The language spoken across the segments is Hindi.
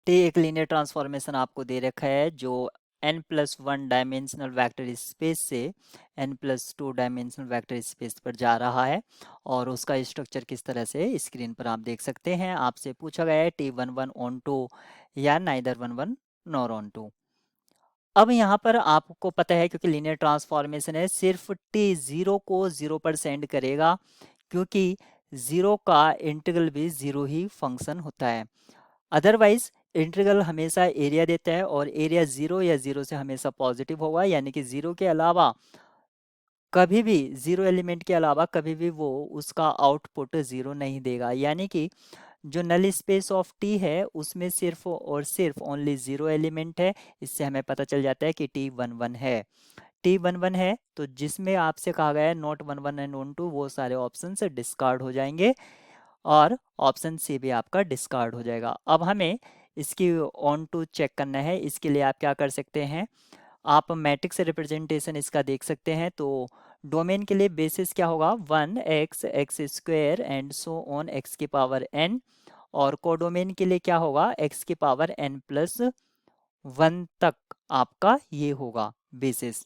टी एक लीनियर ट्रांसफॉर्मेशन आपको दे रखा है जो n+1 डायमेंशनल वेक्टर स्पेस से n+2 डायमेंशनल वेक्टर स्पेस पर जा रहा है और उसका स्ट्रक्चर किस तरह से स्क्रीन पर आप देख सकते हैं। आपसे पूछा गया है T11 ऑन टू या नाइदर 11 नॉर ऑन टू। अब यहाँ पर आपको पता है क्योंकि लीनियर ट्रांसफॉर्मेशन है, सिर्फ टी जीरो को 0 पर सेंड करेगा, क्योंकि जीरो का इंटीग्रल भी जीरो ही फंक्शन होता है। अदरवाइज इंटीग्रल हमेशा एरिया देता है और एरिया जीरो या जीरो से हमेशा पॉजिटिव होगा, यानी कि जीरो के अलावा कभी भी, जीरो एलिमेंट के अलावा कभी भी वो उसका आउटपुट जीरो नहीं देगा। यानी कि जो नल स्पेस ऑफ टी है उसमें सिर्फ और सिर्फ ओनली जीरो एलिमेंट है। इससे हमें पता चल जाता है कि टी वन वन है। टी वन वन है तो जिसमें आपसे कहा गया है not one one and one two, वो सारे ऑप्शन से डिस्कार्ड हो जाएंगे और ऑप्शन सी भी आपका डिस्कार्ड हो जाएगा। अब हमें इसकी ऑन टू चेक करना है। इसके लिए आप क्या कर सकते हैं, आप मैट्रिक्स रिप्रेजेंटेशन इसका देख सकते हैं। तो डोमेन के लिए बेसिस क्या होगा, 1x x square and so on x की पावर n, और कोडोमेन के लिए क्या होगा, x की पावर n+1 तक आपका ये होगा बेसिस।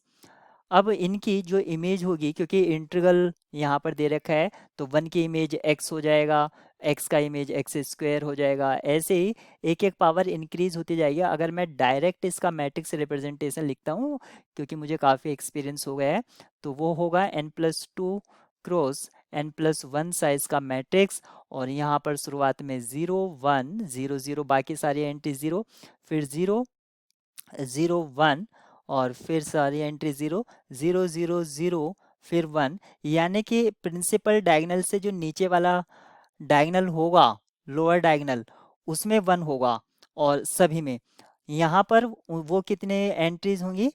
अब इनकी जो इमेज होगी, क्योंकि इंटीग्रल यहाँ पर दे रखा है, तो 1 की इमेज x हो जाएगा, x का इमेज एक्स स्क्वेयर हो जाएगा। ऐसे ही एक एक पावर इंक्रीज होती जाएगी। अगर मैं डायरेक्ट इसका मैट्रिक्स रिप्रेजेंटेशन लिखता हूँ, क्योंकि मुझे काफ़ी एक्सपीरियंस हो गया है, तो वो होगा n+2 क्रॉस n+1 साइज का मैट्रिक्स। और यहाँ पर शुरुआत में 0 1 0 0, बाकी सारी एंट्री 0, फिर 0 0 1, और फिर सारी एंट्री 0 0 0 0, फिर 1। यानी कि प्रिंसिपल डायगोनल से जो नीचे वाला डायगोनल होगा, लोअर डायगोनल, उसमें 1 होगा। और सभी में यहाँ पर वो कितने एंट्रीज होंगी,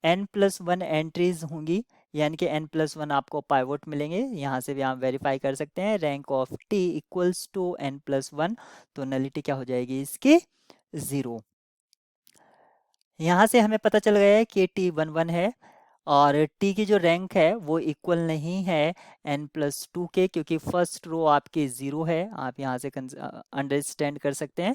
n+1 एंट्रीज होंगी। यानी कि n+1 आपको पाइवोट मिलेंगे। यहाँ से भी आप वेरीफाई कर सकते हैं, rank of t equals to n+1, तो नलिटी क्या हो जाएगी इसकी, 0। यहाँ से हमें पता चल गया है कि टी वन वन है और टी की जो रैंक है वो इक्वल नहीं है n+2 के, क्योंकि फर्स्ट रो आपकी 0 है। आप यहाँ से अंडरस्टैंड कर सकते हैं।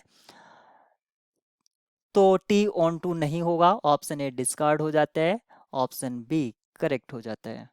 तो टी ऑन टू नहीं होगा, ऑप्शन ए डिस्कार्ड हो जाता है, ऑप्शन बी करेक्ट हो जाता है।